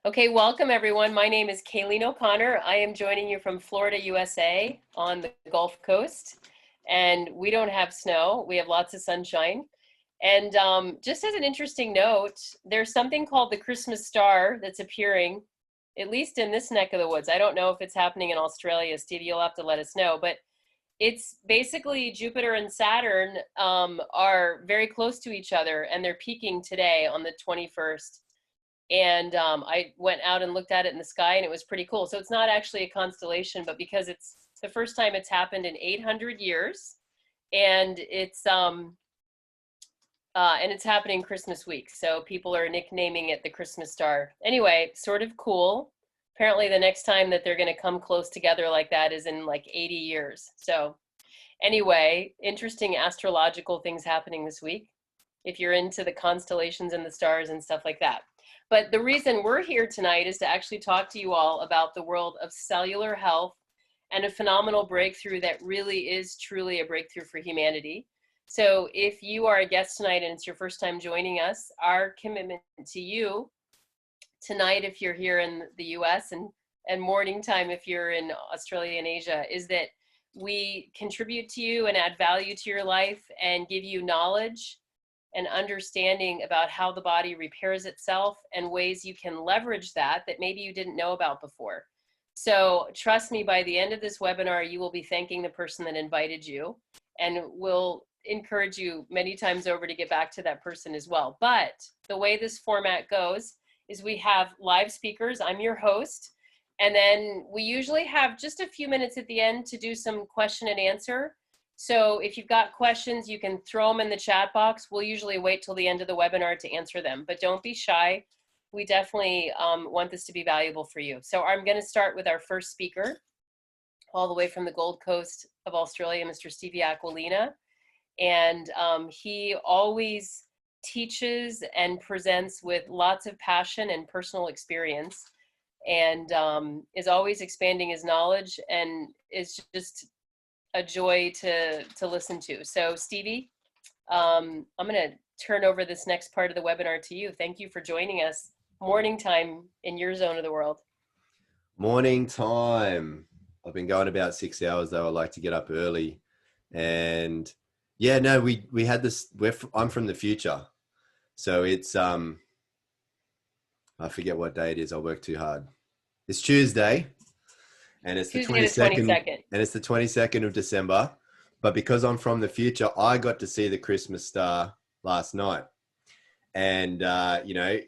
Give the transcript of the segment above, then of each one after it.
Okay, welcome everyone. My name is Kaleen O'Connor. I am joining you from Florida, USA on the Gulf Coast. And we don't have snow, we have lots of sunshine. And just as an interesting note, there's something called the Christmas star that's appearing, at least in this neck of the woods. I don't know if it's happening in Australia. Stevie, you'll have to let us know. But it's basically Jupiter and Saturn are very close to each other, and they're peaking today on the 21st. And I went out and looked at it in the sky, and it was pretty cool. So it's not actually a constellation, but because it's the first time it's happened in 800 years, and it's happening Christmas week. So people are nicknaming it the Christmas star. Anyway, sort of cool. Apparently the next time that they're going to come close together like that is in like 80 years. So anyway, interesting astrological things happening this week if you're into the constellations and the stars and stuff like that. But the reason we're here tonight is to actually talk to you all about the world of cellular health and a phenomenal breakthrough that really is truly a breakthrough for humanity. So if you are a guest tonight and it's your first time joining us, our commitment to you tonight, if you're here in the US, and morning time if you're in Australia and Asia, is that we contribute to you and add value to your life and give you knowledge and understanding about how the body repairs itself and ways you can leverage that maybe you didn't know about before. So trust me, by the end of this webinar, you will be thanking the person that invited you, and we'll encourage you many times over to get back to that person as well. But the way this format goes is we have live speakers. I'm your host. And then we usually have just a few minutes at the end to do some question and answer. So if you've got questions, you can throw them in the chat box. We'll usually wait till the end of the webinar to answer them, but don't be shy. We definitely want this to be valuable for you. So I'm going to start with our first speaker, all the way from the Gold Coast of Australia, Mr. Stevie Aquilina. And he always teaches and presents with lots of passion and personal experience, and is always expanding his knowledge, and is just a joy to listen to. So Stevie, I'm going to turn over this next part of the webinar to you. Thank you for joining us morning time in your zone of the world. Morning time. I've been going about 6 hours though. I like to get up early, and yeah, no, we had this. I'm from the future, so it's I forget what day it is. I work too hard. It's Tuesday. And it's Tuesday the 22nd, 22nd. and it's the 22nd of December. But because I'm from the future, I got to see the Christmas star last night. And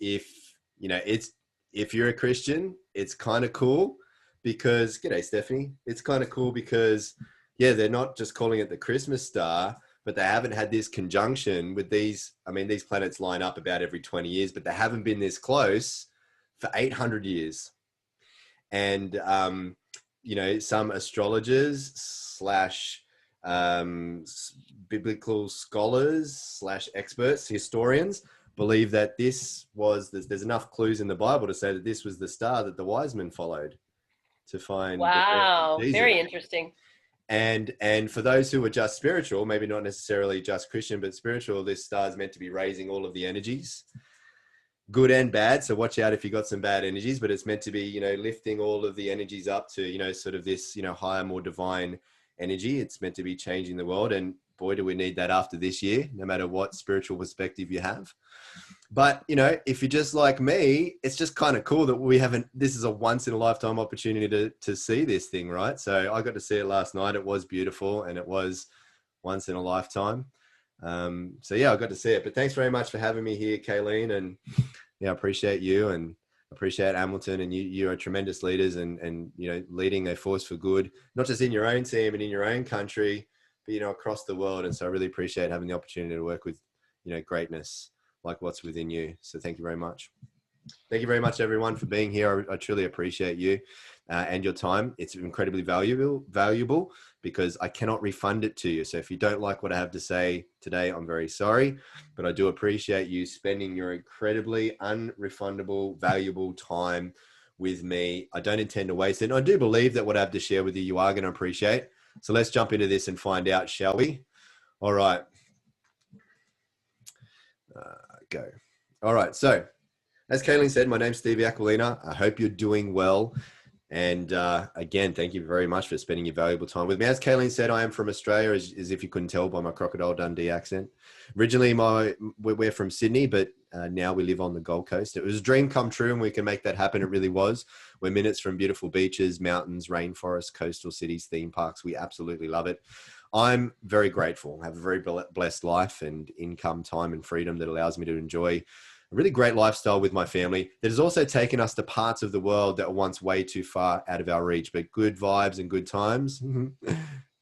if you're a Christian, it's kind of cool because, g'day Stephanie, it's kind of cool because, yeah, they're not just calling it the Christmas star, but they haven't had this conjunction with these. I mean, these planets line up about every 20 years, but they haven't been this close for 800 years. And some astrologers slash biblical scholars slash experts, historians, believe that there's enough clues in the Bible to say that this was the star that the wise men followed to find. Wow, Jesus. very interesting. And for those who are just spiritual, maybe not necessarily just Christian, but spiritual, this star is meant to be raising all of the energies, good and bad. So watch out if you got some bad energies, but it's meant to be, lifting all of the energies up to, sort of this, higher, more divine energy. It's meant to be changing the world. And boy, do we need that after this year, no matter what spiritual perspective you have. But, if you're just like me, it's just kind of cool that this is a once in a lifetime opportunity to see this thing, right? So I got to see it last night. It was beautiful, and it was once in a lifetime. So yeah, I got to see it, but thanks very much for having me here, Kaleen. And yeah, I appreciate you and appreciate Hamilton, and you are tremendous leaders and leading a force for good, not just in your own team and in your own country, but, across the world. And so I really appreciate having the opportunity to work with, greatness like what's within you. So thank you very much. Thank you very much, everyone, for being here. I truly appreciate you and your time. It's incredibly valuable because I cannot refund it to you. So if you don't like what I have to say today, I'm very sorry, but I do appreciate you spending your incredibly unrefundable, valuable time with me. I don't intend to waste it. And I do believe that what I have to share with you, you are going to appreciate. So let's jump into this and find out, shall we? All right. Go. All right. So As Kaleen said, my name's Stevie. I hope you're doing well. And again, thank you very much for spending your valuable time with me. As Kaleen said, I am from Australia, as if you couldn't tell by my Crocodile Dundee accent. Originally, we're from Sydney, but now we live on the Gold Coast. It was a dream come true, and we can make that happen. It really was. We're minutes from beautiful beaches, mountains, rainforests, coastal cities, theme parks. We absolutely love it. I'm very grateful. I have a very blessed life and income, time, and freedom that allows me to enjoy a really great lifestyle with my family that has also taken us to parts of the world that were once way too far out of our reach, but good vibes and good times,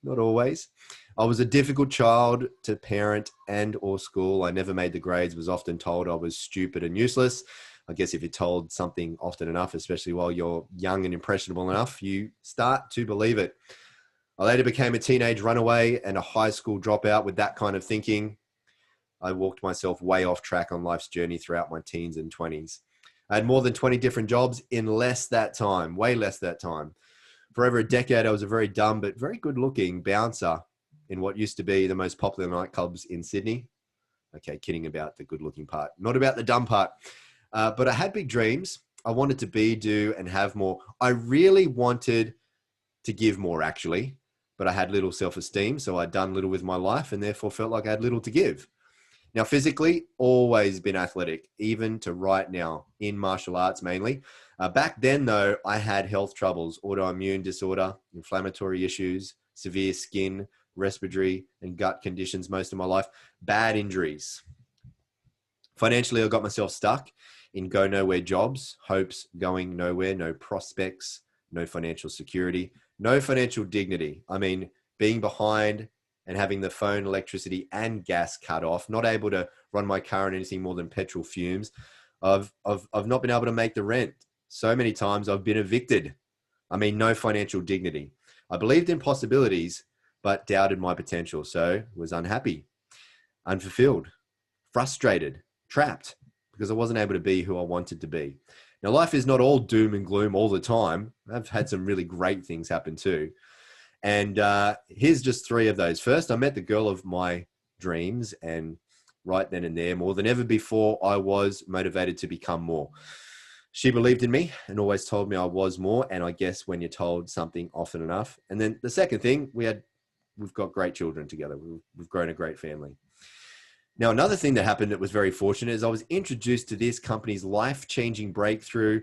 not always. I was a difficult child to parent and or school. I never made the grades, was often told I was stupid and useless. I guess if you're told something often enough, especially while you're young and impressionable enough, you start to believe it. I later became a teenage runaway and a high school dropout with that kind of thinking. I walked myself way off track on life's journey throughout my teens and 20s. I had more than 20 different jobs in less that time, way less that time. For over a decade, I was a very dumb but very good-looking bouncer in what used to be the most popular nightclubs in Sydney. Okay, kidding about the good-looking part, not about the dumb part. But I had big dreams. I wanted to be, do, and have more. I really wanted to give more, actually, but I had little self-esteem, so I'd done little with my life and therefore felt like I had little to give. Now, physically, always been athletic, even to right now, in martial arts mainly. Back then, though, I had health troubles, autoimmune disorder, inflammatory issues, severe skin, respiratory, and gut conditions most of my life, bad injuries. Financially, I got myself stuck in go nowhere jobs, hopes going nowhere, no prospects, no financial security, no financial dignity. I mean, being behind and having the phone, electricity, and gas cut off, not able to run my car on anything more than petrol fumes. I've not been able to make the rent. So many times I've been evicted. I mean, no financial dignity. I believed in possibilities, but doubted my potential. So was unhappy, unfulfilled, frustrated, trapped, because I wasn't able to be who I wanted to be. Now, life is not all doom and gloom all the time. I've had some really great things happen too. And here's just three of those. First, I met the girl of my dreams, and right then and there, more than ever before, I was motivated to become more. She believed in me and always told me I was more. And I guess when you're told something often enough. And then the second thing, we've got great children together. We've grown a great family. Now, another thing that happened that was very fortunate is I was introduced to this company's life-changing breakthrough,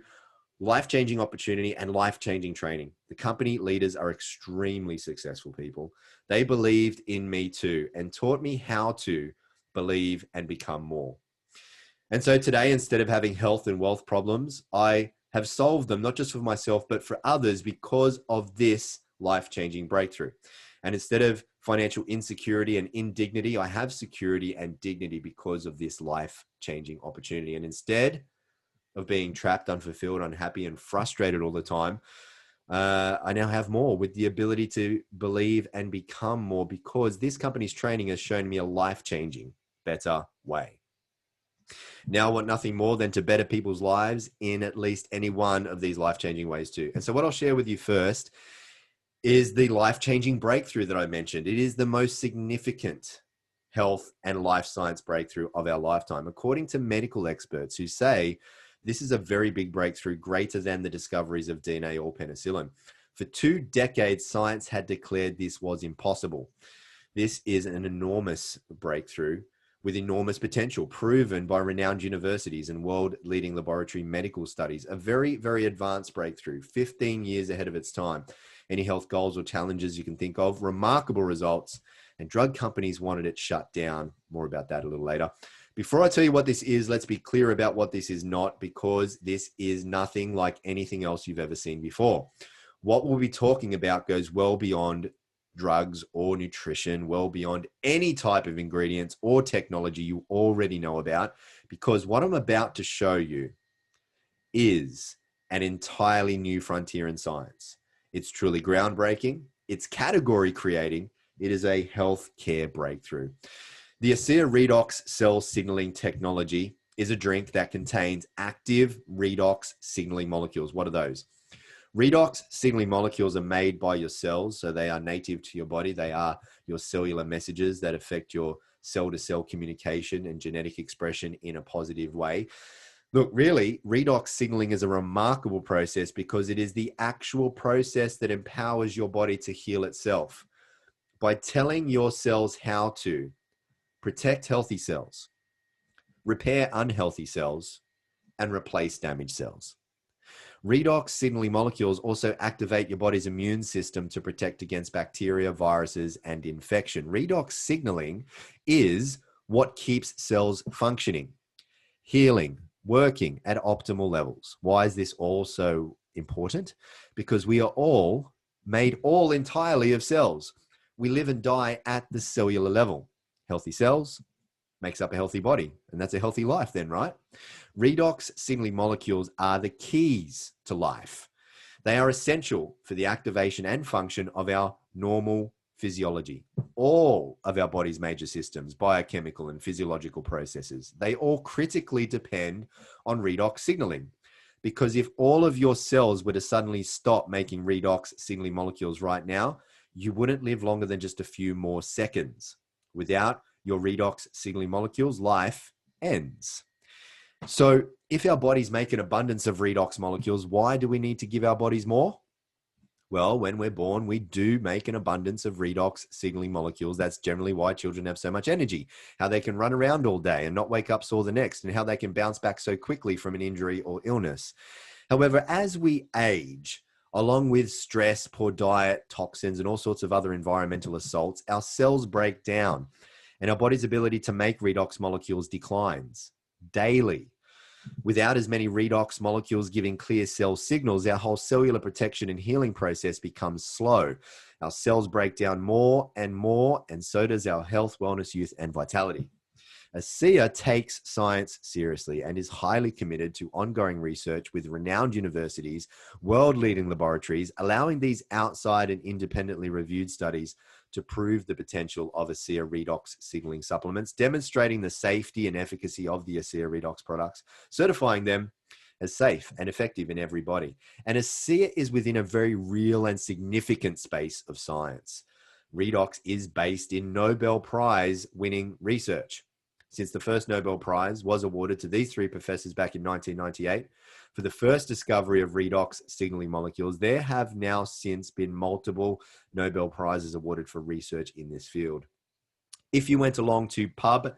life-changing opportunity, and life-changing training. The company leaders are extremely successful people. They believed in me too and taught me how to believe and become more. And so today, instead of having health and wealth problems, I have solved them, not just for myself, but for others because of this life-changing breakthrough. And instead of financial insecurity and indignity, I have security and dignity because of this life-changing opportunity. And instead of being trapped, unfulfilled, unhappy, and frustrated all the time, I now have more with the ability to believe and become more because this company's training has shown me a life-changing, better way. Now I want nothing more than to better people's lives in at least any one of these life-changing ways too. And so what I'll share with you first is the life-changing breakthrough that I mentioned. It is the most significant health and life science breakthrough of our lifetime, according to medical experts who say this is a very big breakthrough, greater than the discoveries of DNA or penicillin. For 2 decades, science had declared this was impossible. This is an enormous breakthrough with enormous potential, proven by renowned universities and world-leading laboratory medical studies. A very, very advanced breakthrough, 15 years ahead of its time. Any health goals or challenges you can think of, remarkable results, and drug companies wanted it shut down. More about that a little later. Before I tell you what this is, let's be clear about what this is not, because this is nothing like anything else you've ever seen before. What we'll be talking about goes well beyond drugs or nutrition, well beyond any type of ingredients or technology you already know about, because what I'm about to show you is an entirely new frontier in science. It's truly groundbreaking. It's category creating. It is a healthcare breakthrough. The ASEA Redox cell signaling technology is a drink that contains active redox signaling molecules. What are those? Redox signaling molecules are made by your cells, so they are native to your body. They are your cellular messages that affect your cell-to-cell communication and genetic expression in a positive way. Look, really, redox signaling is a remarkable process because it is the actual process that empowers your body to heal itself by telling your cells how to protect healthy cells, repair unhealthy cells, and replace damaged cells. Redox signaling molecules also activate your body's immune system to protect against bacteria, viruses, and infection. Redox signaling is what keeps cells functioning, healing, working at optimal levels. Why is this all so important? Because we are all made all entirely of cells. We live and die at the cellular level. Healthy cells makes up a healthy body, and that's a healthy life then, right? Redox signaling molecules are the keys to life. They are essential for the activation and function of our normal physiology. All of our body's major systems, biochemical and physiological processes, they all critically depend on redox signaling. Because if all of your cells were to suddenly stop making redox signaling molecules right now, you wouldn't live longer than just a few more seconds. Without your redox signaling molecules, life ends. So if our bodies make an abundance of redox molecules, why do we need to give our bodies more? Well, when we're born, we do make an abundance of redox signaling molecules. That's generally why children have so much energy, how they can run around all day and not wake up sore the next, and how they can bounce back so quickly from an injury or illness. However, as we age, along with stress, poor diet, toxins, and all sorts of other environmental assaults, our cells break down and our body's ability to make redox molecules declines daily. Without as many redox molecules giving clear cell signals, our whole cellular protection and healing process becomes slow. Our cells break down more, and so does our health, wellness, youth, and vitality. ASEA takes science seriously and is highly committed to ongoing research with renowned universities, world-leading laboratories, allowing these outside and independently reviewed studies to prove the potential of ASEA redox signaling supplements, demonstrating the safety and efficacy of the ASEA redox products, certifying them as safe and effective in every body. And ASEA is within a very real and significant space of science. Redox is based in Nobel Prize winning research. Since the first Nobel Prize was awarded to these three professors back in 1998 for the first discovery of redox signaling molecules, there have now since been multiple Nobel Prizes awarded for research in this field. If you went along to pubmed.gov,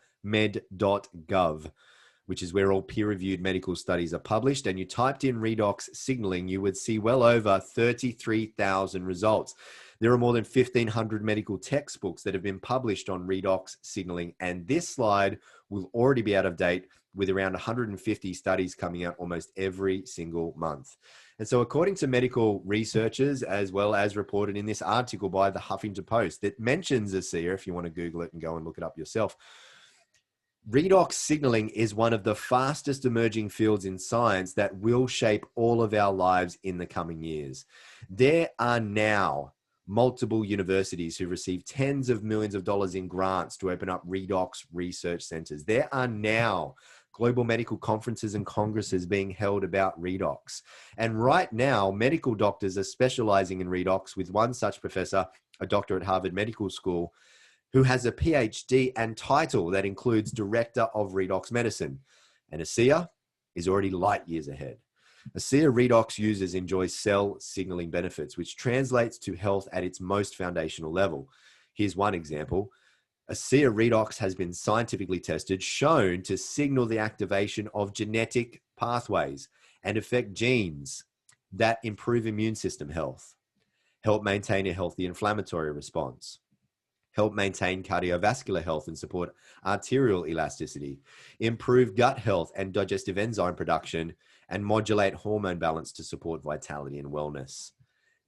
which is where all peer-reviewed medical studies are published, and you typed in redox signaling, you would see well over 33,000 results. There are more than 1,500 medical textbooks that have been published on redox signaling, and this slide will already be out of date with around 150 studies coming out almost every single month. And so according to medical researchers, as well as reported in this article by the Huffington Post that mentions ASEA, if you want to Google it and go and look it up yourself, redox signaling is one of the fastest emerging fields in science that will shape all of our lives in the coming years. There are now multiple universities who receive tens of millions of dollars in grants to open up redox research centers. There are now global medical conferences and congresses being held about redox. And right now, medical doctors are specializing in redox, with one such professor, a doctor at Harvard Medical School, who has a PhD and title that includes Director of Redox Medicine. And ASEA is already light years ahead. ASEA redox users enjoy cell signaling benefits, which translates to health at its most foundational level. Here's one example. ASEA redox has been scientifically tested, shown to signal the activation of genetic pathways and affect genes that improve immune system health, help maintain a healthy inflammatory response, help maintain cardiovascular health and support arterial elasticity, improve gut health and digestive enzyme production, and modulate hormone balance to support vitality and wellness.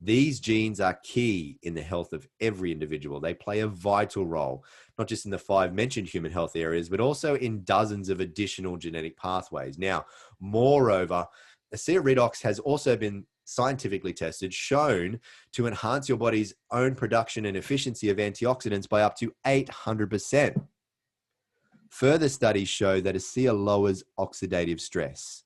These genes are key in the health of every individual. They play a vital role, not just in the 5 mentioned human health areas, but also in dozens of additional genetic pathways. Now, moreover, ASEA redox has also been scientifically tested, shown to enhance your body's own production and efficiency of antioxidants by up to 800%. Further studies show that ASEA lowers oxidative stress.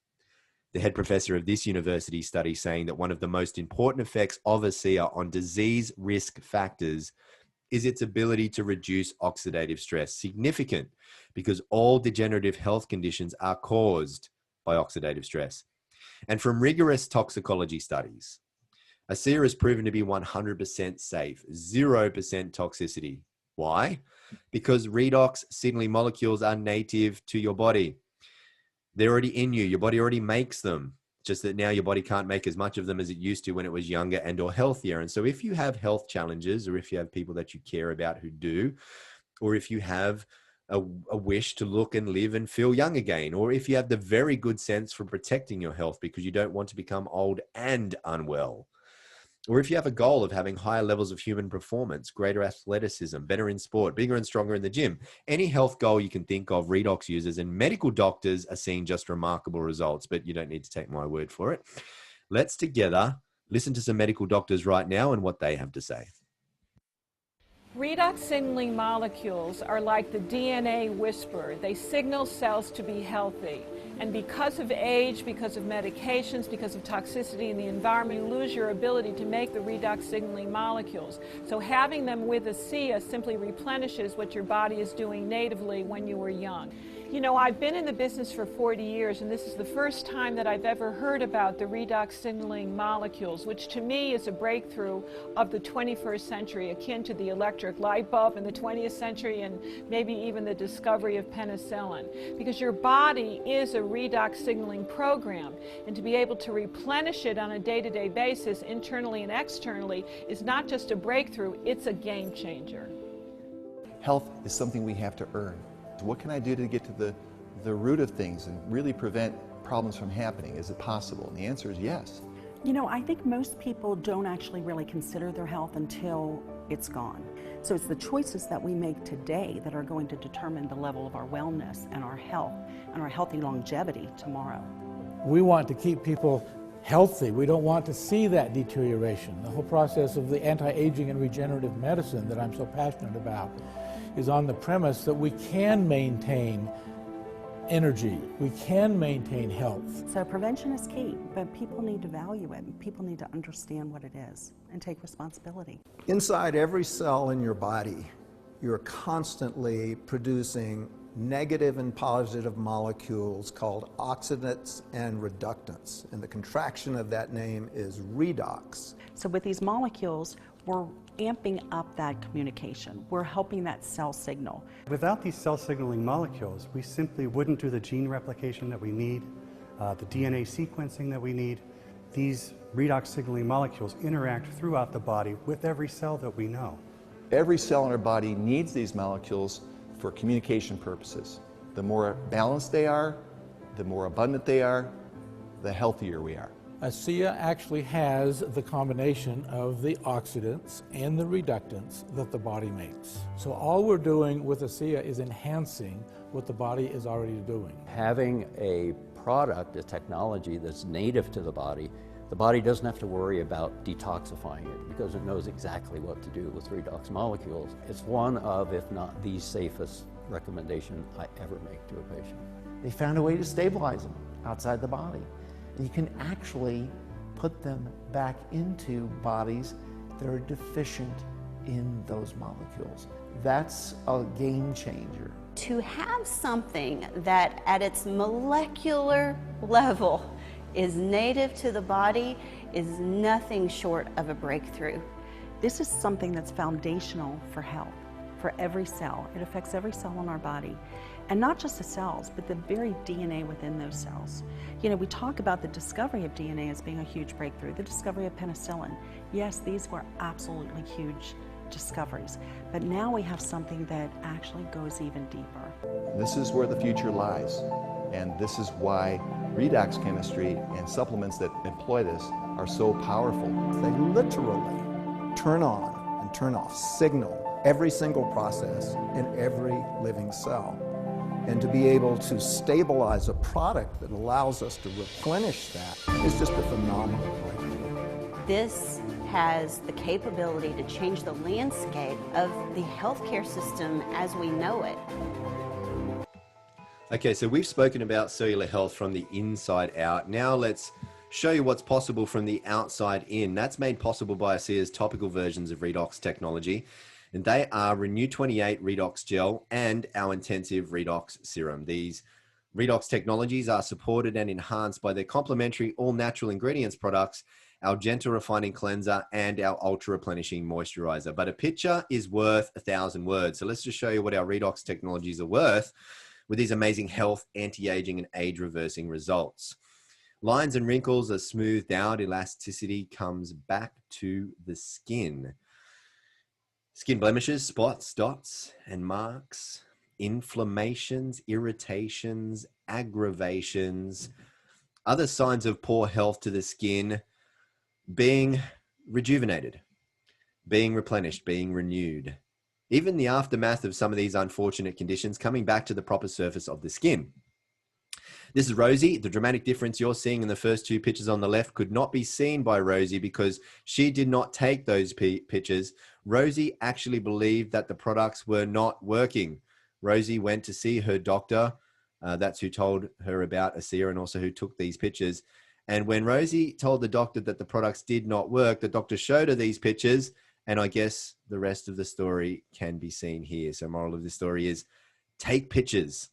The head professor of this university study saying that one of the most important effects of ASEA on disease risk factors is its ability to reduce oxidative stress. Significant, because all degenerative health conditions are caused by oxidative stress. And from rigorous toxicology studies, ASEA is proven to be 100% safe, 0% toxicity. Why? Because redox signaling molecules are native to your body. They're already in you. Your body already makes them. Just that now your body can't make as much of them as it used to when it was younger and or healthier. And so if you have health challenges, or if you have people that you care about who do, or if you have a wish to look and live and feel young again, or if you have the very good sense for protecting your health because you don't want to become old and unwell, or if you have a goal of having higher levels of human performance, greater athleticism, better in sport, bigger and stronger in the gym, any health goal you can think of, redox users and medical doctors are seeing just remarkable results, but you don't need to take my word for it. Let's together listen to some medical doctors right now and what they have to say. Redox signaling molecules are like the DNA whisperer. They signal cells to be healthy. And because of age, because of medications, because of toxicity in the environment, you lose your ability to make the redox signaling molecules. So having them with ASEA simply replenishes what your body is doing natively when you were young. You know, I've been in the business for 40 years, and this is the first time that I've ever heard about the redox signaling molecules, which to me is a breakthrough of the 21st century, akin to the electric light bulb in the 20th century and maybe even the discovery of penicillin. Because your body is a redox signaling program, and to be able to replenish it on a day-to-day basis, internally and externally, is not just a breakthrough, it's a game changer. Health is something we have to earn. What can I do to get to the root of things and really prevent problems from happening? Is it possible? And the answer is yes. You know, I think most people don't actually really consider their health until it's gone. So it's the choices that we make today that are going to determine the level of our wellness and our health and our healthy longevity tomorrow. We want to keep people healthy. We don't want to see that deterioration. The whole process of the anti-aging and regenerative medicine that I'm so passionate about is on the premise that we can maintain energy, we can maintain health. So prevention is key, but people need to value it. People need to understand what it is and take responsibility. Inside every cell in your body, you're constantly producing negative and positive molecules called oxidants and reductants. And the contraction of that name is redox. So with these molecules, we're amping up that communication. We're helping that cell signal. Without these cell signaling molecules, we simply wouldn't do the gene replication that we need, the DNA sequencing that we need. These redox signaling molecules interact throughout the body with every cell that we know. Every cell in our body needs these molecules for communication purposes. The more balanced they are, the more abundant they are, the healthier we are. ASEA actually has the combination of the oxidants and the reductants that the body makes. So all we're doing with ASEA is enhancing what the body is already doing. Having a product, a technology that's native to the body doesn't have to worry about detoxifying it because it knows exactly what to do with redox molecules. It's one of, if not the safest recommendation I ever make to a patient. They found a way to stabilize them outside the body. And you can actually put them back into bodies that are deficient in those molecules. That's a game changer. To have something that at its molecular level is native to the body is nothing short of a breakthrough. This is something that's foundational for health, for every cell. It affects every cell in our body. And not just the cells, but the very DNA within those cells. You know, we talk about the discovery of DNA as being a huge breakthrough, the discovery of penicillin. Yes, these were absolutely huge discoveries, but now we have something that actually goes even deeper. This is where the future lies, and this is why redox chemistry and supplements that employ this are so powerful. They literally turn on and turn off, signal every single process in every living cell. And to be able to stabilize a product that allows us to replenish that is just a phenomenal breakthrough. This has the capability to change the landscape of the healthcare system as we know it. Okay, so we've spoken about cellular health from the inside out. Now let's show you what's possible from the outside in. That's made possible by ASEA's topical versions of redox technology. And they are Renew 28 Redox Gel and our Intensive Redox Serum. These Redox technologies are supported and enhanced by their complementary all-natural ingredients products, our gentle refining cleanser, and our ultra replenishing moisturizer. But a picture is worth 1,000 words. So let's just show you what our Redox technologies are worth with these amazing health, anti-aging, and age-reversing results. Lines and wrinkles are smoothed out. Elasticity comes back to the skin. Skin blemishes, spots, dots, and marks, inflammations, irritations, aggravations, other signs of poor health to the skin being rejuvenated, being replenished, being renewed. Even the aftermath of some of these unfortunate conditions coming back to the proper surface of the skin. This is Rosie. The dramatic difference you're seeing in the first two pictures on the left could not be seen by Rosie because she did not take those pictures. Rosie actually believed that the products were not working. Rosie went to see her doctor. That's who told her about ASEA and also who took these pictures. And when Rosie told the doctor that the products did not work, the doctor showed her these pictures. And I guess the rest of the story can be seen here. So moral of the story is take pictures.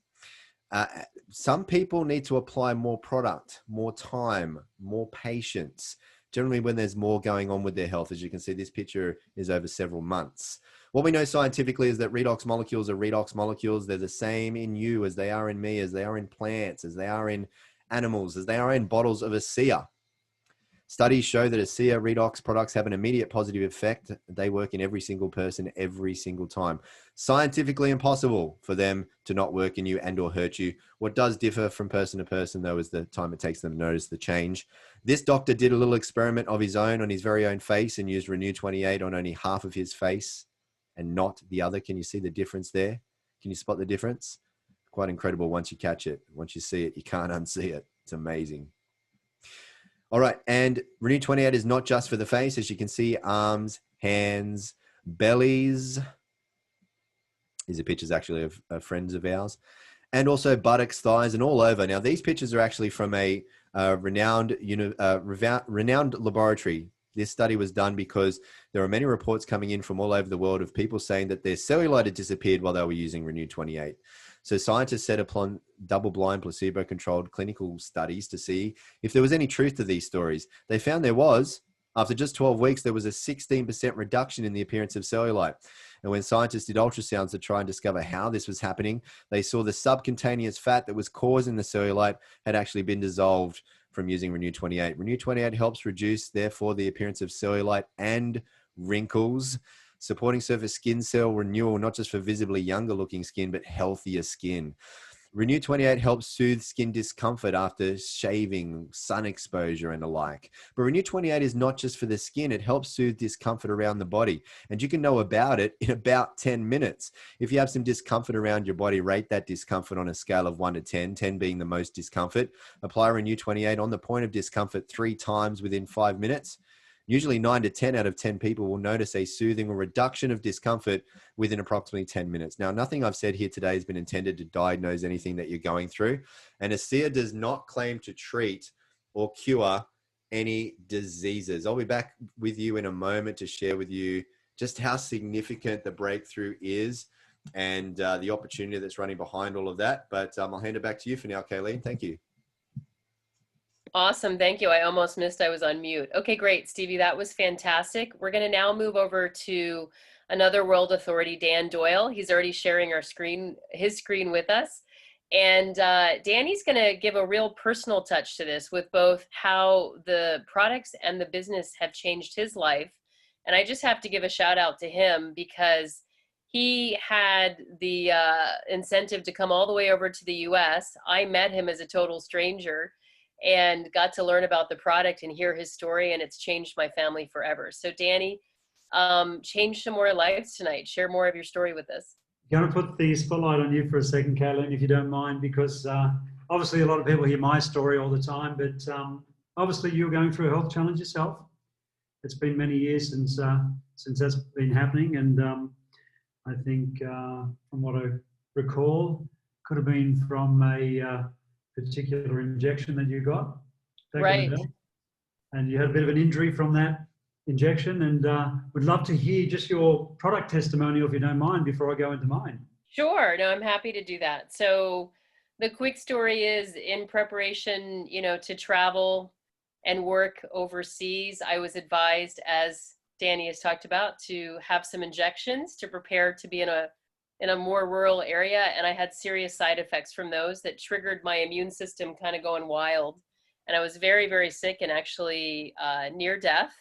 Some people need to apply more product, more time, more patience. Generally when there's more going on with their health. As you can see, this picture is over several months. What we know scientifically is that redox molecules are redox molecules. They're the same in you as they are in me, as they are in plants, as they are in animals, as they are in bottles of ASEA. Studies show that ASEA redox products have an immediate positive effect. They work in every single person every single time. Scientifically impossible for them to not work in you and or hurt you. What does differ from person to person though is the time it takes them to notice the change. This doctor did a little experiment of his own on his very own face and used Renew 28 on only half of his face and not the other. Can you see the difference there? Can you spot the difference? Quite incredible once you catch it. Once you see it, you can't unsee it. It's amazing. All right, and Renew 28 is not just for the face. As you can see, arms, hands, bellies. These are pictures actually of friends of ours. And also buttocks, thighs, and all over. Now, these pictures are actually from a renowned laboratory. This study was done because there are many reports coming in from all over the world of people saying that their cellulite had disappeared while they were using Renew 28. So scientists set upon double-blind, placebo-controlled clinical studies to see if there was any truth to these stories. They found there was. After just 12 weeks, there was a 16% reduction in the appearance of cellulite. And when scientists did ultrasounds to try and discover how this was happening, they saw the subcutaneous fat that was causing the cellulite had actually been dissolved from using Renew 28. Renew 28 helps reduce, therefore, the appearance of cellulite and wrinkles, supporting surface skin cell renewal, not just for visibly younger looking skin, but healthier skin. Renew 28 helps soothe skin discomfort after shaving, sun exposure, and the like. But Renew 28 is not just for the skin. It helps soothe discomfort around the body. And you can know about it in about 10 minutes. If you have some discomfort around your body, rate that discomfort on a scale of 1 to 10, 10 being the most discomfort. Apply Renew 28 on the point of discomfort 3 times within 5 minutes. Usually 9 to 10 out of 10 people will notice a soothing or reduction of discomfort within approximately 10 minutes. Now, nothing I've said here today has been intended to diagnose anything that you're going through. And ASEA does not claim to treat or cure any diseases. I'll be back with you in a moment to share with you just how significant the breakthrough is and the opportunity that's running behind all of that. But I'll hand it back to you for now, Kaleen. Thank you. Awesome. Thank you. I almost missed I was on mute. Okay, great. Stevie, that was fantastic. We're going to now move over to another world authority, Dan Doyle. He's already sharing his screen with us. And Danny's going to give a real personal touch to this with both how the products and the business have changed his life. And I just have to give a shout out to him because he had the incentive to come all the way over to the US. I met him as a total stranger and got to learn about the product and hear his story, and it's changed my family forever. So Danny, change some more lives tonight. Share more of your story with us. I'm going to put the spotlight on you for a second, Kaleen, if you don't mind, because obviously a lot of people hear my story all the time, but obviously you're going through a health challenge yourself. It's been many years since that's been happening, and I think from what I recall, could have been from a particular injection that you got. Right. And you had a bit of an injury from that injection, and would love to hear just your product testimonial, if you don't mind, before I go into mine. Sure. No, I'm happy to do that. So The quick story is, in preparation, to travel and work overseas, I was advised, as Danny has talked about, to have some injections to prepare to be in a more rural area. And I had serious side effects from those that triggered my immune system kind of going wild. And I was very, very sick and actually near death.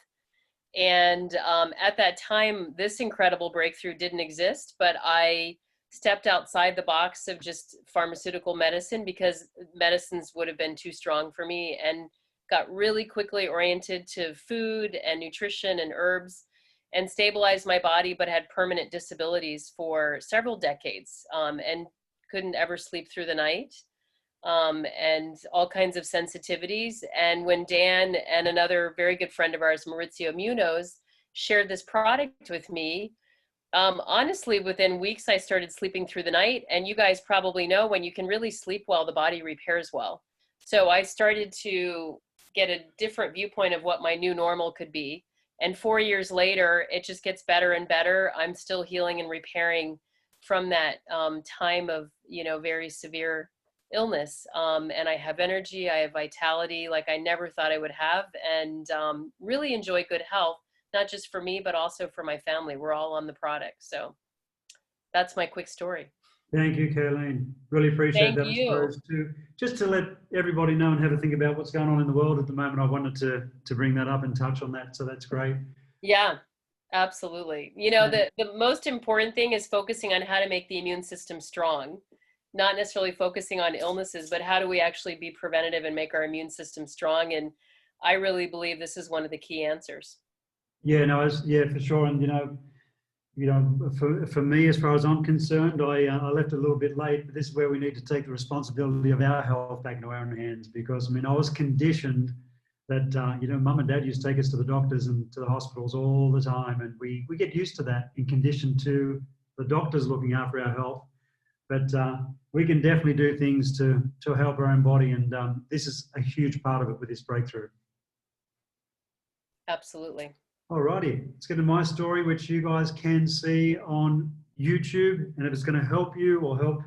And at that time, this incredible breakthrough didn't exist, but I stepped outside the box of just pharmaceutical medicine because medicines would have been too strong for me, and got really quickly oriented to food and nutrition and herbs, and stabilized my body, but had permanent disabilities for several decades, and couldn't ever sleep through the night, and all kinds of sensitivities. And when Dan and another very good friend of ours, Maurizio Munoz, shared this product with me, honestly, within weeks, I started sleeping through the night. And you guys probably know, when you can really sleep well, the body repairs well. So I started to get a different viewpoint of what my new normal could be. And 4 years later, it just gets better and better. I'm still healing and repairing from that time of, very severe illness. And I have energy, I have vitality like I never thought I would have, and really enjoy good health, not just for me, but also for my family. We're all on the product. So that's my quick story. Thank you, Kaleen. Really appreciate that. Thank you. Just to let everybody know and have a think about what's going on in the world at the moment, I wanted to bring that up and touch on that. So that's great. Yeah, absolutely. The most important thing is focusing on how to make the immune system strong, not necessarily focusing on illnesses, but how do we actually be preventative and make our immune system strong? And I really believe this is one of the key answers. Yeah, no, for sure. And, for me, as far as I'm concerned, I left a little bit late, but this is where we need to take the responsibility of our health back into our own hands, because, I was conditioned that, mum and dad used to take us to the doctors and to the hospitals all the time. And we get used to that, in condition to the doctors looking after our health. But we can definitely do things to help our own body. And this is a huge part of it with this breakthrough. Absolutely. Alrighty, let's get to my story, which you guys can see on YouTube. And if it's going to help you or help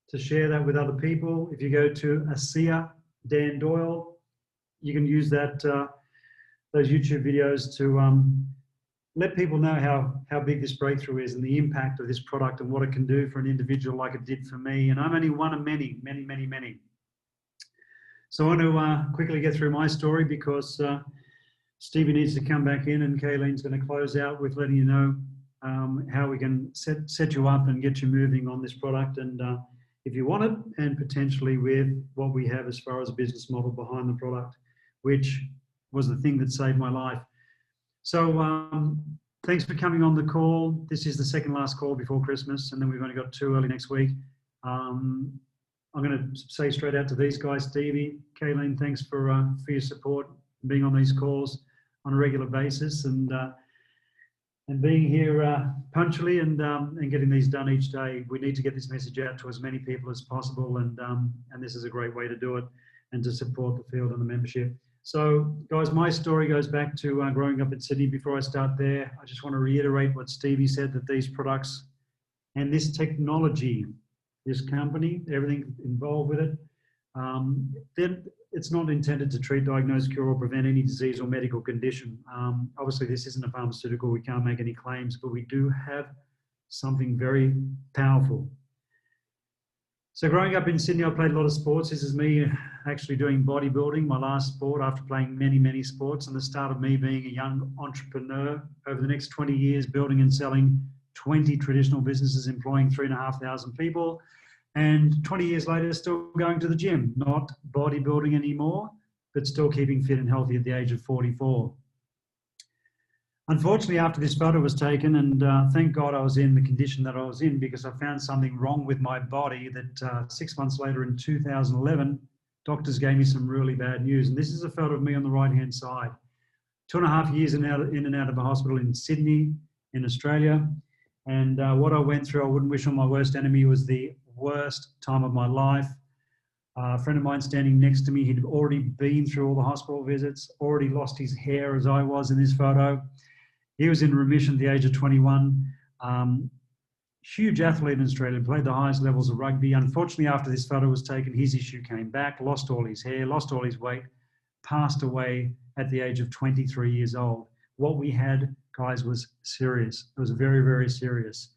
to share that with other people, if you go to ASEA Dan Doyle, you can use that those YouTube videos to let people know how big this breakthrough is and the impact of this product and what it can do for an individual like it did for me. And I'm only one of many, many, many, many. So I want to quickly get through my story, because Stevie needs to come back in, and Kaleen's going to close out with letting you know how we can set you up and get you moving on this product, and if you want it, and potentially with what we have as far as a business model behind the product, which was the thing that saved my life. So thanks for coming on the call. This is the second last call before Christmas, and then we've only got 2 early next week. I'm going to say straight out to these guys, Stevie, Kaleen, thanks for your support, being on these calls on a regular basis, and being here punctually, and getting these done each day. We need to get this message out to as many people as possible, and this is a great way to do it, and to support the field and the membership. So guys, my story goes back to growing up in Sydney. Before I start there, I just want to reiterate what Stevie said, that these products and this technology, this company, everything involved with it, it's not intended to treat, diagnose, cure, or prevent any disease or medical condition. Obviously, this isn't a pharmaceutical. We can't make any claims, but we do have something very powerful. So growing up in Sydney, I played a lot of sports. This is me actually doing bodybuilding, my last sport, after playing many, many sports, and the start of me being a young entrepreneur over the next 20 years, building and selling 20 traditional businesses, employing 3,500 people. And 20 years later, still going to the gym, not bodybuilding anymore, but still keeping fit and healthy at the age of 44. Unfortunately, after this photo was taken, and thank God I was in the condition that I was in, because I found something wrong with my body that 6 months later in 2011, doctors gave me some really bad news. And this is a photo of me on the right-hand side. 2.5 years in and out of a hospital in Sydney, in Australia. And what I went through, I wouldn't wish on my worst enemy. Was the worst time of my life. A friend of mine standing next to me, he'd already been through all the hospital visits, already lost his hair as I was in this photo. He was in remission at the age of 21. huge athlete in Australia, played the highest levels of rugby. Unfortunately, after this photo was taken, his issue came back, lost all his hair, lost all his weight, passed away at the age of 23 years old. What we had, guys, was serious. It was very, very serious.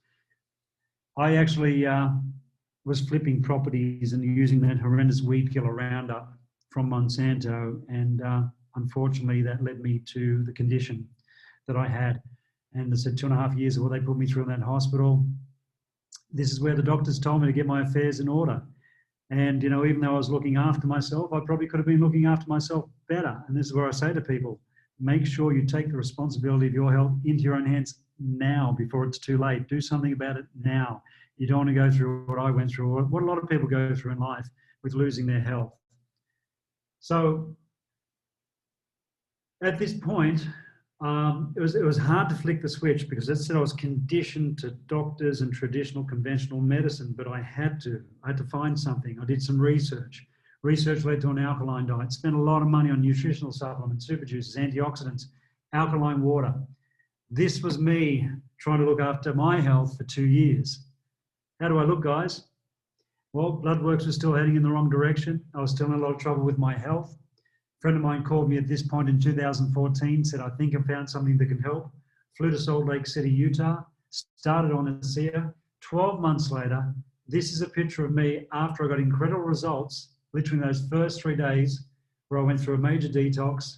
I actually was flipping properties and using that horrendous weed killer Roundup from Monsanto, and unfortunately that led me to the condition that I had. And they said 2.5 years of what they put me through in that hospital. This is where the doctors told me to get my affairs in order. And, you know, even though I was looking after myself, I probably could have been looking after myself better. And this is where I say to people, make sure you take the responsibility of your health into your own hands now before it's too late. Do something about it now. You don't want to go through what I went through, or what a lot of people go through in life with losing their health. So at this point, it was hard to flick the switch, because as I said, I was conditioned to doctors and traditional conventional medicine, but I had to find something. I did some research. Research led to an alkaline diet, spent a lot of money on nutritional supplements, super juices, antioxidants, alkaline water. This was me trying to look after my health for 2 years. How do I look, guys? Well, blood works were still heading in the wrong direction. I was still in a lot of trouble with my health. A friend of mine called me at this point in 2014, said, I think I found something that can help. Flew to Salt Lake City, Utah, started on ASEA. 12 months later, this is a picture of me after I got incredible results, literally in those first 3 days, where I went through a major detox.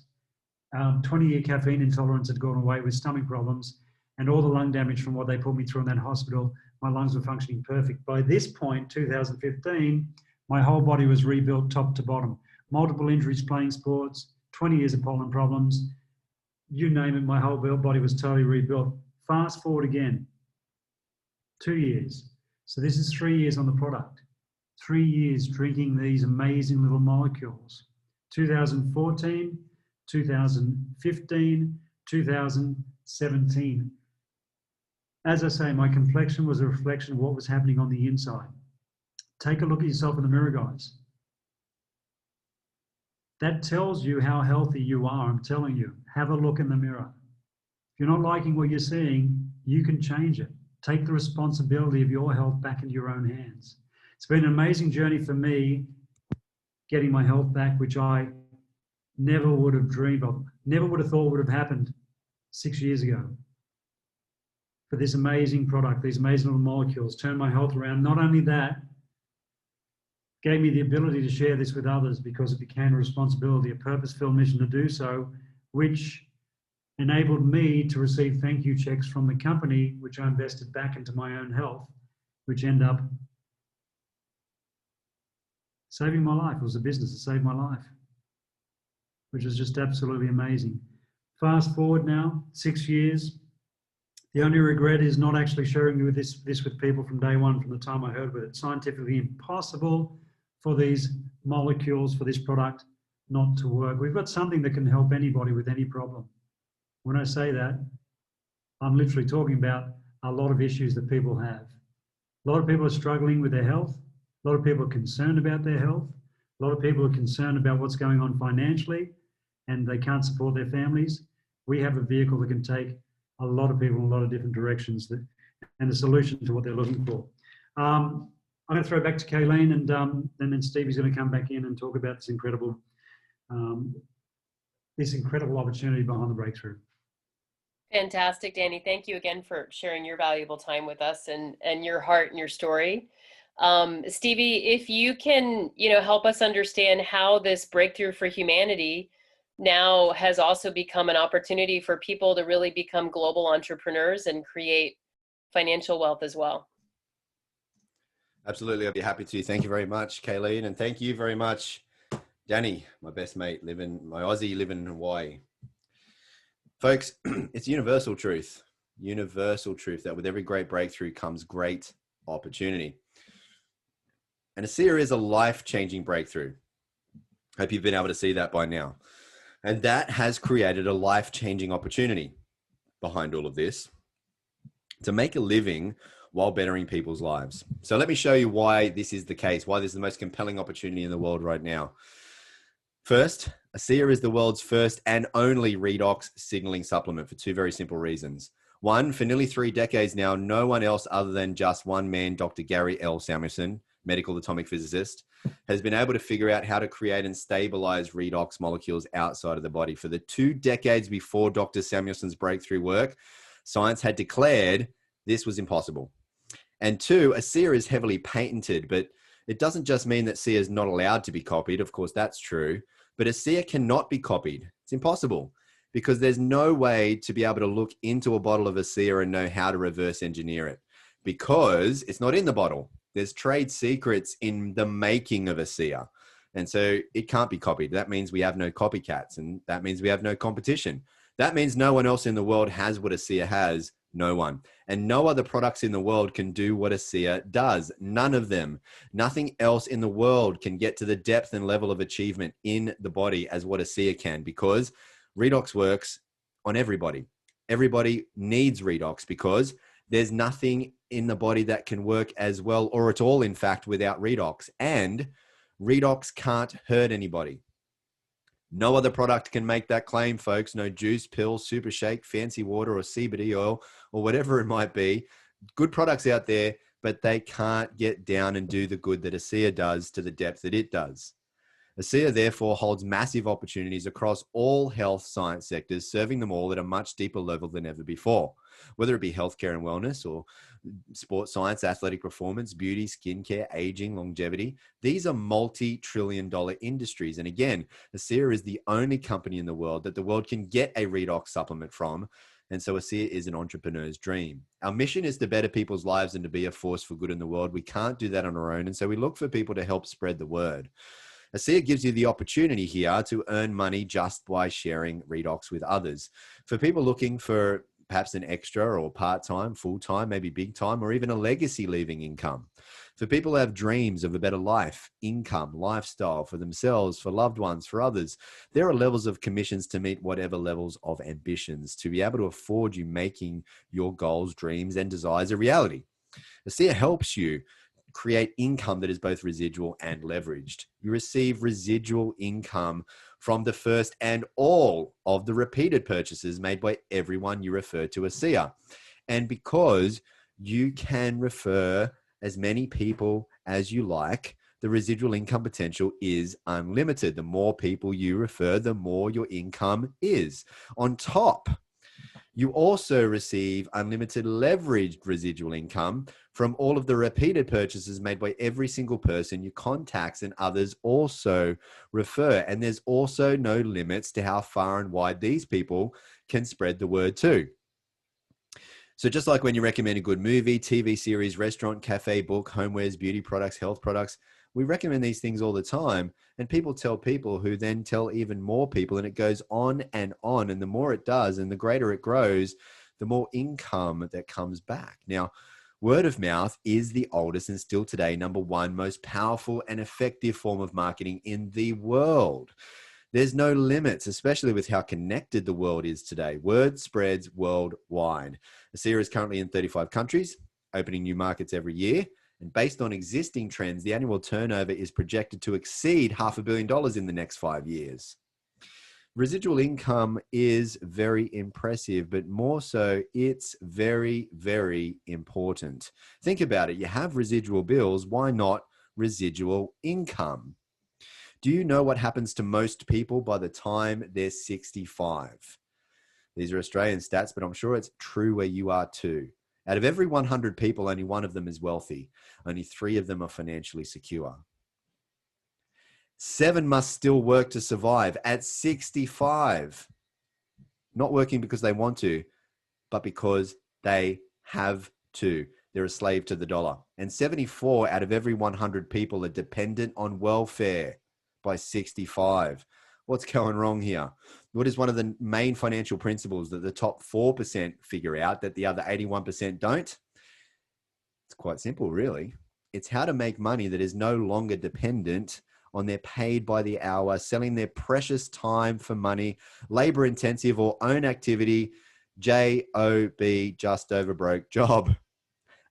20-year caffeine intolerance had gone away with stomach problems, and all the lung damage from what they put me through in that hospital, my lungs were functioning perfect. By this point, 2015, my whole body was rebuilt top to bottom. Multiple injuries playing sports, 20 years of pollen problems, you name it, my whole body was totally rebuilt. Fast forward again, 2 years. So this is 3 years on the product. 3 years drinking these amazing little molecules. 2014, 2015, 2017. As I say, my complexion was a reflection of what was happening on the inside. Take a look at yourself in the mirror, guys. That tells you how healthy you are. I'm telling you, have a look in the mirror. If you're not liking what you're seeing, you can change it. Take the responsibility of your health back into your own hands. It's been an amazing journey for me, getting my health back, which I never would have dreamed of, never would have thought would have happened 6 years ago. But this amazing product, these amazing little molecules, turned my health around. Not only that, gave me the ability to share this with others, because it became a responsibility, a purpose-filled mission to do so, which enabled me to receive thank you checks from the company, which I invested back into my own health, which ended up saving my life. It was a business that saved my life, which is just absolutely amazing. Fast forward now, 6 years. The only regret is not actually sharing this with people from day one, from the time I heard with it. Scientifically impossible for these molecules, for this product not to work. We've got something that can help anybody with any problem. When I say that, I'm literally talking about a lot of issues that people have. A lot of people are struggling with their health. A lot of people are concerned about their health. A lot of people are concerned about what's going on financially, and they can't support their families. We have a vehicle that can take a lot of people in a lot of different directions, and the solution to what they're looking for. I'm going to throw it back to Kaleen, and then Stevie's going to come back in and talk about this incredible opportunity behind the breakthrough. Fantastic, Danny. Thank you again for sharing your valuable time with us and your heart and your story. Stevie, if you can, help us understand how this breakthrough for humanity now has also become an opportunity for people to really become global entrepreneurs and create financial wealth as well. Absolutely. I'll be happy to. Thank you very much, Kaleen. And thank you very much, Danny, my best mate, my Aussie living in Hawaii. Folks, it's universal truth that with every great breakthrough comes great opportunity. And ASEA is a life-changing breakthrough. Hope you've been able to see that by now. And that has created a life-changing opportunity behind all of this to make a living while bettering people's lives. So let me show you why this is the case, why this is the most compelling opportunity in the world right now. First, ASEA is the world's first and only redox signaling supplement for two very simple reasons. One, for nearly 3 decades now, no one else other than just one man, Dr. Gary L. Samuelson, medical atomic physicist, has been able to figure out how to create and stabilize redox molecules outside of the body. For the 2 decades before Dr. Samuelson's breakthrough work, science had declared this was impossible. And 2, ASEA is heavily patented, but it doesn't just mean that ASEA is not allowed to be copied. Of course, that's true. But ASEA cannot be copied. It's impossible, because there's no way to be able to look into a bottle of ASEA and know how to reverse engineer it, because it's not in the bottle. There's trade secrets in the making of ASEA. And so it can't be copied. That means we have no copycats, and that means we have no competition. That means no one else in the world has what ASEA has. No one. And no other products in the world can do what ASEA does. None of them. Nothing else in the world can get to the depth and level of achievement in the body as what ASEA can, because redox works on everybody. Everybody needs redox, because there's nothing in the body that can work as well or at all, in fact, without redox. And redox can't hurt anybody. No other product can make that claim, folks. No juice, pill, super shake, fancy water, or CBD oil, or whatever it might be. Good products out there, but they can't get down and do the good that ASEA does to the depth that it does. ASEA therefore holds massive opportunities across all health science sectors, serving them all at a much deeper level than ever before. Whether it be healthcare and wellness, or sports science, athletic performance, beauty, skincare, aging, longevity, these are multi-trillion-dollar industries. And again, ASEA is the only company in the world that the world can get a redox supplement from. And so ASEA is an entrepreneur's dream. Our mission is to better people's lives and to be a force for good in the world. We can't do that on our own. And so we look for people to help spread the word. ASEA gives you the opportunity here to earn money just by sharing redox with others. For people looking for perhaps an extra or part-time, full-time, maybe big time, or even a legacy leaving income. For people who have dreams of a better life, income, lifestyle for themselves, for loved ones, for others, there are levels of commissions to meet whatever levels of ambitions to be able to afford you making your goals, dreams, and desires a reality. ASEA helps you create income that is both residual and leveraged. You receive residual income from the first and all of the repeated purchases made by everyone you refer to ASEA. And because you can refer as many people as you like, the residual income potential is unlimited. The more people you refer, the more your income is. On top, you also receive unlimited leveraged residual income from all of the repeated purchases made by every single person you contacts and others also refer. And there's also no limits to how far and wide these people can spread the word to. So just like when you recommend a good movie, TV series, restaurant, cafe, book, homewares, beauty products, health products, we recommend these things all the time, and people tell people who then tell even more people, and it goes on and on. And the more it does and the greater it grows, the more income that comes back. Now, word of mouth is the oldest and still today #1 most powerful and effective form of marketing in the world. There's no limits, especially with how connected the world is today. Word spreads worldwide. ASEA is currently in 35 countries, opening new markets every year. And based on existing trends, the annual turnover is projected to exceed $500 million in the next 5 years. Residual income is very impressive, but more so, it's very, very important. Think about it. You have residual bills. Why not residual income? Do you know what happens to most people by the time they're 65? These are Australian stats, but I'm sure it's true where you are too. Out of every 100 people, only 1 of them is wealthy. Only 3 of them are financially secure. 7 must still work to survive at 65. Not working because they want to, but because they have to. They're a slave to the dollar. And 74 out of every 100 people are dependent on welfare by 65. What's going wrong here? What is one of the main financial principles that the top 4% figure out that the other 81% don't? It's quite simple, really. It's how to make money that is no longer dependent on their paid by the hour, selling their precious time for money, labor intensive or own activity, JOB, just over broke job,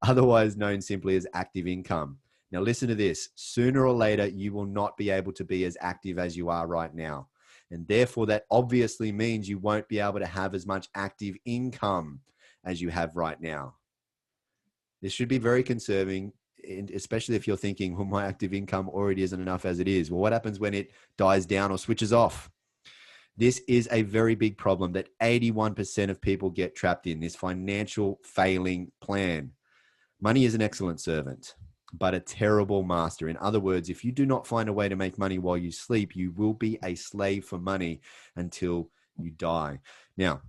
otherwise known simply as active income. Now listen to this. Sooner or later, you will not be able to be as active as you are right now. And therefore, that obviously means you won't be able to have as much active income as you have right now. This should be very conserving, and especially if you're thinking, well, my active income already isn't enough as it is. Well, what happens when it dies down or switches off? This is a very big problem that 81% of people get trapped in, this financial failing plan. Money is an excellent servant, but a terrible master. In other words, if you do not find a way to make money while you sleep, you will be a slave for money until you die. Now,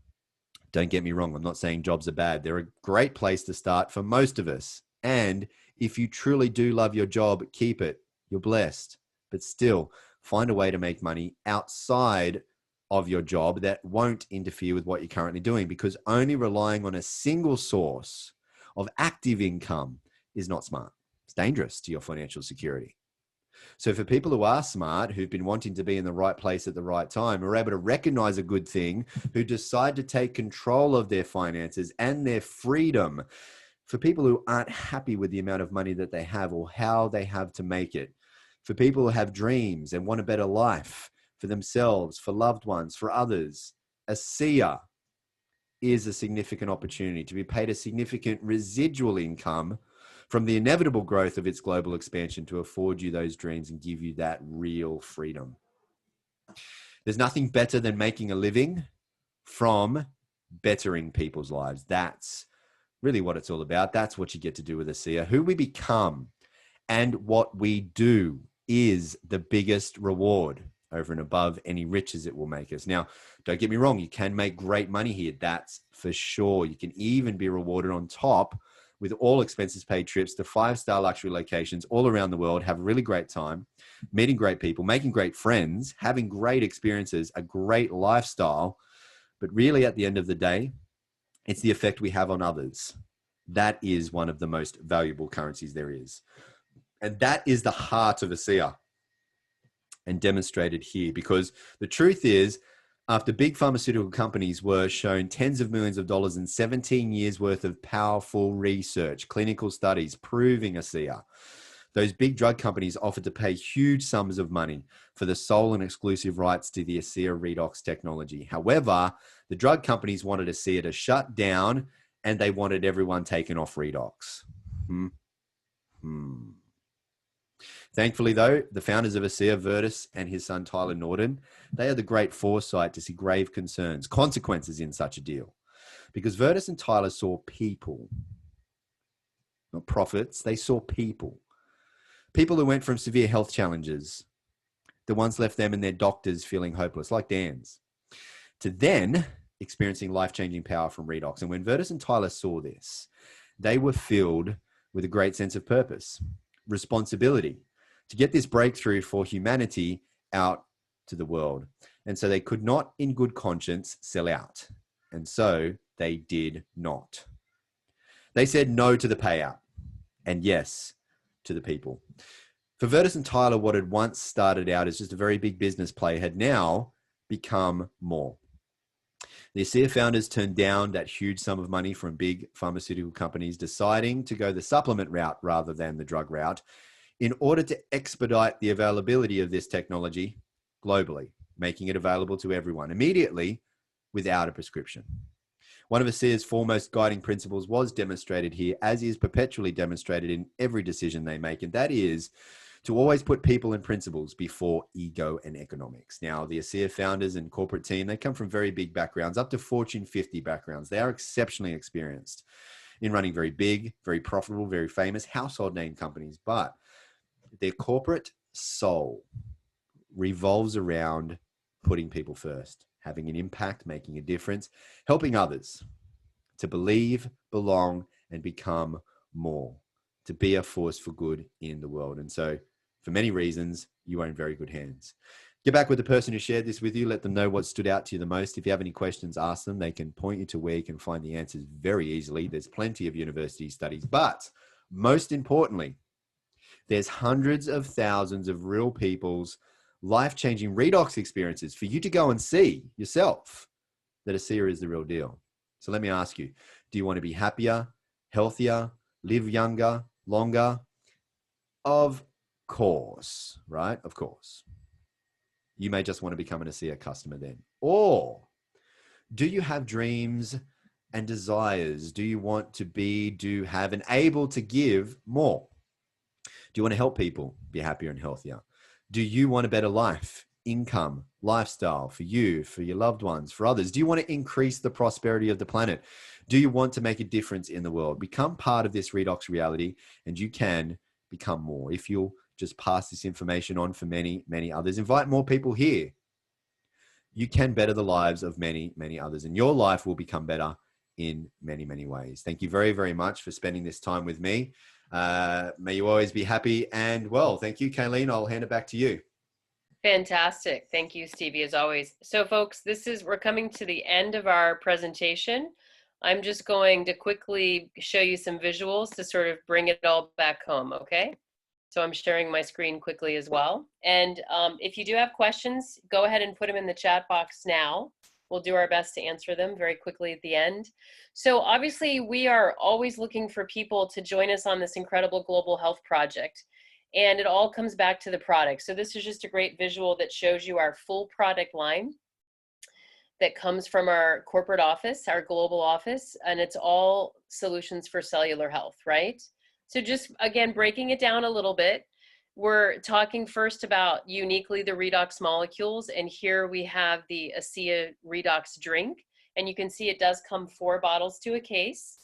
don't get me wrong. I'm not saying jobs are bad. They're a great place to start for most of us. And if you truly do love your job, keep it. You're blessed. But still, find a way to make money outside of your job that won't interfere with what you're currently doing, because only relying on a single source of active income is not smart. It's dangerous to your financial security. So for people who are smart, who've been wanting to be in the right place at the right time, who are able to recognize a good thing, who decide to take control of their finances and their freedom, for people who aren't happy with the amount of money that they have or how they have to make it, for people who have dreams and want a better life for themselves, for loved ones, for others, a seer is a significant opportunity to be paid a significant residual income from the inevitable growth of its global expansion to afford you those dreams and give you that real freedom. There's nothing better than making a living from bettering people's lives. That's really what it's all about. That's what you get to do with a seer. Who we become and what we do is the biggest reward over and above any riches it will make us. Now, don't get me wrong, you can make great money here. That's for sure. You can even be rewarded on top with all expenses paid trips to 5-star luxury locations all around the world, have a really great time, meeting great people, making great friends, having great experiences, a great lifestyle. But really, at the end of the day, it's the effect we have on others. That is one of the most valuable currencies there is. And that is the heart of a seer, and demonstrated here, because the truth is, after big pharmaceutical companies were shown tens of millions of dollars in 17 years worth of powerful research, clinical studies proving a seer, those big drug companies offered to pay huge sums of money for the sole and exclusive rights to the seer Redox technology. However, the drug companies wanted a seer to shut down, and they wanted everyone taken off Redox. Thankfully, though, the founders of ASEA, Virtus, and his son Tyler Norton, they had the great foresight to see grave concerns, consequences in such a deal. Because Virtus and Tyler saw people, not profits, they saw people. People who went from severe health challenges, the ones left them and their doctors feeling hopeless, like Dan's, to then experiencing life-changing power from Redox. And when Virtus and Tyler saw this, they were filled with a great sense of purpose, responsibility, to get this breakthrough for humanity out to the world. And so they could not in good conscience sell out. And so they did not. They said no to the payout and yes to the people. For Virtus and Tyler, what had once started out as just a very big business play had now become more. The ASEA founders turned down that huge sum of money from big pharmaceutical companies, deciding to go the supplement route rather than the drug route, in order to expedite the availability of this technology globally, making it available to everyone immediately without a prescription. One of ASEA's foremost guiding principles was demonstrated here, as is perpetually demonstrated in every decision they make, and that is to always put people and principles before ego and economics. Now, the ASEA founders and corporate team, they come from very big backgrounds, up to Fortune 50 backgrounds. They are exceptionally experienced in running very big, very profitable, very famous household name companies, but their corporate soul revolves around putting people first, having an impact, making a difference, helping others to believe, belong, and become more, to be a force for good in the world. And so, for many reasons, you are in very good hands. Get back with the person who shared this with you. Let them know what stood out to you the most. If you have any questions, ask them. They can point you to where you can find the answers very easily. There's plenty of university studies, but most importantly, there's hundreds of thousands of real people's life-changing redox experiences for you to go and see yourself that ASEA is the real deal. So let me ask you, do you want to be happier, healthier, live younger, longer? Of course, right? Of course. You may just want to become an ASEA customer then. Or do you have dreams and desires? Do you want to be, do, have, and able to give more? Do you want to help people be happier and healthier? Do you want a better life, income, lifestyle for you, for your loved ones, for others? Do you want to increase the prosperity of the planet? Do you want to make a difference in the world? Become part of this Redox reality, and you can become more if you'll just pass this information on for many, many others. Invite more people here. You can better the lives of many, many others, and your life will become better in many, many ways. Thank you very, very much for spending this time with me. May you always be happy and well. Thank you, Kaleen. I'll hand it back to you. Fantastic. Thank you, Stevie, as always. So folks, we're coming to the end of our presentation. I'm just going to quickly show you some visuals to sort of bring it all back home, okay? So I'm sharing my screen quickly as well. And if you do have questions, go ahead and put them in the chat box now. We'll do our best to answer them very quickly at the end. So obviously we are always looking for people to join us on this incredible global health project. And it all comes back to the product. So this is just a great visual that shows you our full product line that comes from our corporate office, our global office, and it's all solutions for cellular health, right? So just, again, breaking it down a little bit, we're talking first about uniquely the Redox molecules, and here we have the ASEA Redox drink, and you can see it does come 4 bottles to a case.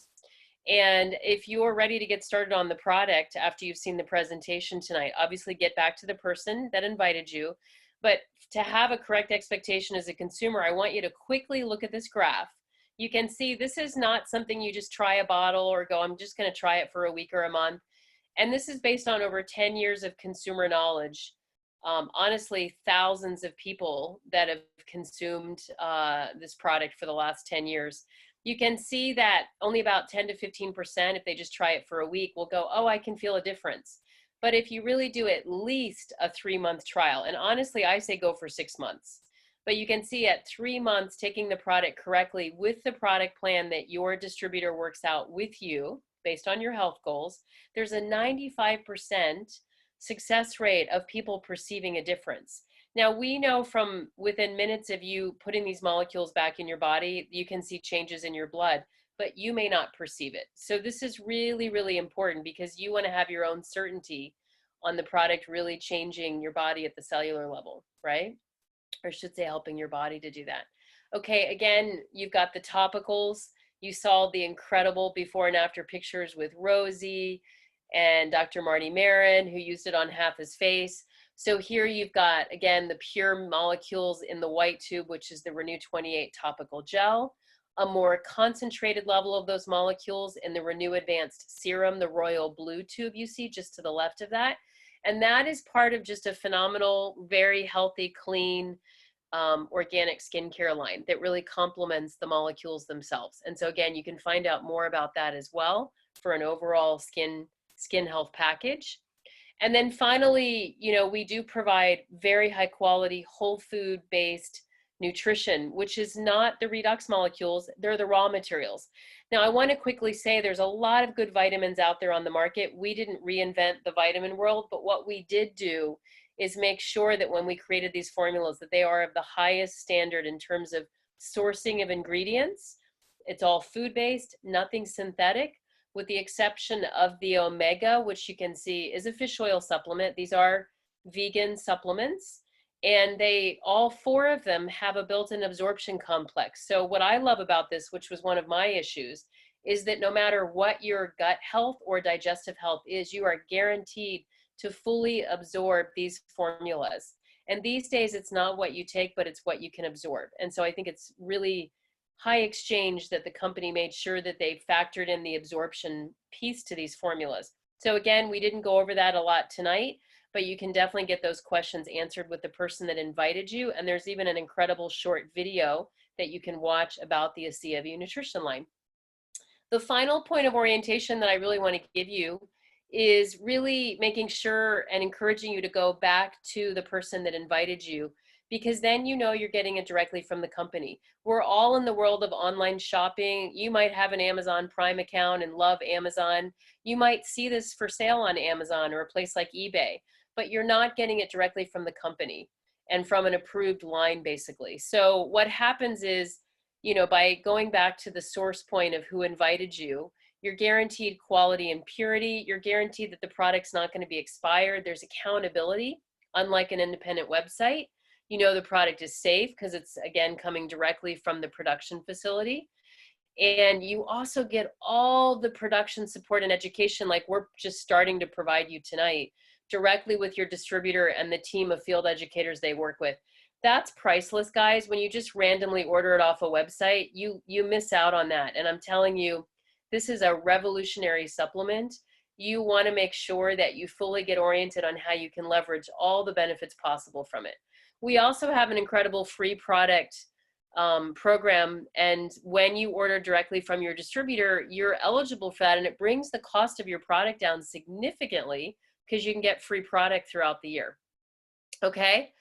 And if you're ready to get started on the product after you've seen the presentation tonight, obviously get back to the person that invited you. But to have a correct expectation as a consumer, I want you to quickly look at this graph. You can see this is not something you just try a bottle or go, I'm just going to try it for a week or a month. And this is based on over 10 years of consumer knowledge. Honestly, thousands of people that have consumed this product for the last 10 years. You can see that only about 10 to 15%, if they just try it for a week, will go, oh, I can feel a difference. But if you really do at least a 3-month trial, and honestly, I say go for 6 months. But you can see at 3 months, taking the product correctly with the product plan that your distributor works out with you based on your health goals, there's a 95% success rate of people perceiving a difference. Now, we know from within minutes of you putting these molecules back in your body, you can see changes in your blood, but you may not perceive it. So this is really, really important because you want to have your own certainty on the product really changing your body at the cellular level, right? Or I should say helping your body to do that. Okay, again, you've got the topicals. You saw the incredible before and after pictures with Rosie and Dr. Marty Marin, who used it on half his face. So here you've got, again, the pure molecules in the white tube, which is the Renew 28 topical gel, a more concentrated level of those molecules in the Renew Advanced Serum, the royal blue tube you see just to the left of that. And that is part of just a phenomenal, very healthy, clean, organic skincare line that really complements the molecules themselves. And so again, you can find out more about that as well for an overall skin health package. And then finally, you know, we do provide very high quality, whole food based nutrition, which is not the Redox molecules, they're the raw materials. Now, I want to quickly say there's a lot of good vitamins out there on the market. We didn't reinvent the vitamin world, but what we did do is make sure that when we created these formulas that they are of the highest standard in terms of sourcing of ingredients. It's all food-based, nothing synthetic, with the exception of the omega, which you can see is a fish oil supplement. These are vegan supplements, and all 4 of them have a built-in absorption complex. So what I love about this, which was one of my issues, is that no matter what your gut health or digestive health is, you are guaranteed to fully absorb these formulas. And these days, it's not what you take, but it's what you can absorb. And so I think it's really high exchange that the company made sure that they factored in the absorption piece to these formulas. So again, we didn't go over that a lot tonight, but you can definitely get those questions answered with the person that invited you. And there's even an incredible short video that you can watch about the ASEA nutrition line. The final point of orientation that I really want to give you is really making sure and encouraging you to go back to the person that invited you, because then you know you're getting it directly from the company. We're all in the world of online shopping. You might have an Amazon Prime account and love Amazon. You might see this for sale on Amazon or a place like eBay, but you're not getting it directly from the company and from an approved line, basically. So what happens is you know, by going back to the source point of who invited you, you're guaranteed quality and purity. You're guaranteed that the product's not going to be expired. There's accountability, unlike an independent website. You know the product is safe because it's, again, coming directly from the production facility. And you also get all the production support and education, like we're just starting to provide you tonight, directly with your distributor and the team of field educators they work with. That's priceless, guys. When you just randomly order it off a website, you miss out on that. And I'm telling you, this is a revolutionary supplement. You want to make sure that you fully get oriented on how you can leverage all the benefits possible from it. We also have an incredible free product program, and when you order directly from your distributor, you're eligible for that, and it brings the cost of your product down significantly because you can get free product throughout the year. Okay,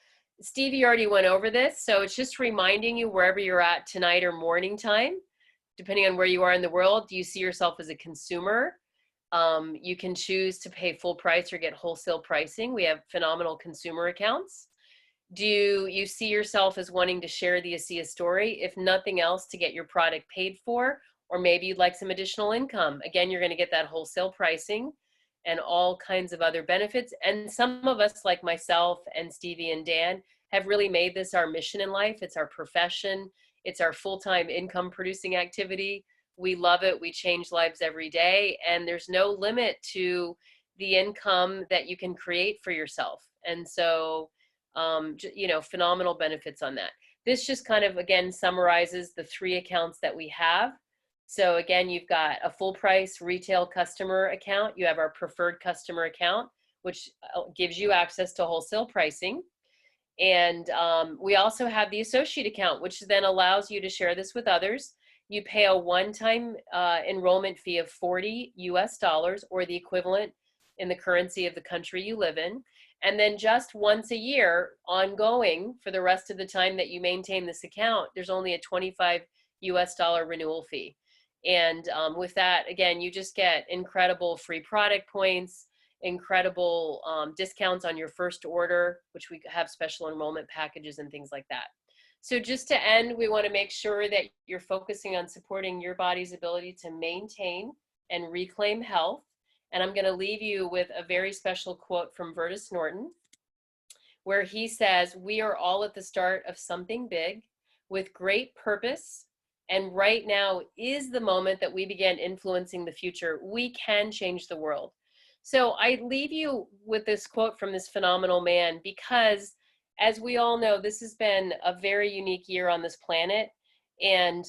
Stevie already went over this, so it's just reminding you, wherever you're at tonight or morning time, depending on where you are in the world, do you see yourself as a consumer? You can choose to pay full price or get wholesale pricing. We have phenomenal consumer accounts. Do you see yourself as wanting to share the ASEA story, if nothing else, to get your product paid for, or maybe you'd like some additional income? Again, you're going to get that wholesale pricing and all kinds of other benefits. And some of us, like myself and Stevie and Dan, have really made this our mission in life. It's our profession. It's our full-time income producing activity. We love it. We change lives every day. And there's no limit to the income that you can create for yourself. And so, you know, phenomenal benefits on that. This just kind of, again, summarizes the 3 accounts that we have. So again, you've got a full price retail customer account. You have our preferred customer account, which gives you access to wholesale pricing. And we also have the associate account, which then allows you to share this with others. You pay a one-time enrollment fee of $40 US, or the equivalent in the currency of the country you live in. And then just once a year, ongoing, for the rest of the time that you maintain this account, there's only a $25 US renewal fee. And with that, again, you just get incredible free product points, incredible discounts on your first order, which we have special enrollment packages and things like that. So just to end, we want to make sure that you're focusing on supporting your body's ability to maintain and reclaim health. And I'm going to leave you with a very special quote from Vertus Norton, where he says, "We are all at the start of something big with great purpose. And right now is the moment that we begin influencing the future. We can change the world." So I leave you with this quote from this phenomenal man, because as we all know, this has been a very unique year on this planet. And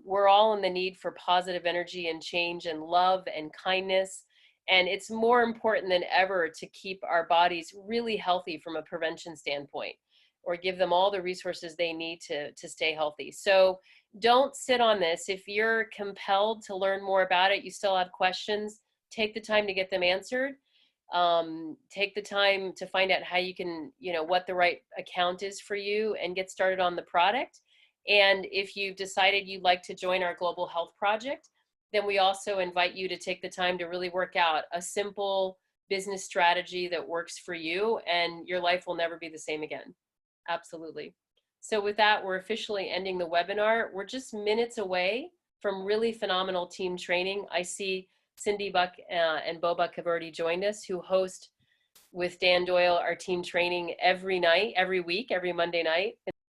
we're all in the need for positive energy and change and love and kindness. And it's more important than ever to keep our bodies really healthy from a prevention standpoint, or give them all the resources they need to stay healthy. So don't sit on this. If you're compelled to learn more about it, you still have questions, take the time to get them answered. Take the time to find out how you can, you know, what the right account is for you, and get started on the product. And if you've decided you'd like to join our Global Health Project, then we also invite you to take the time to really work out a simple business strategy that works for you, and your life will never be the same again. Absolutely. So with that, we're officially ending the webinar. We're just minutes away from really phenomenal team training. I see Cindy Buck and Bo Buck have already joined us, who host with Dan Doyle our team training every night, every week, every Monday night.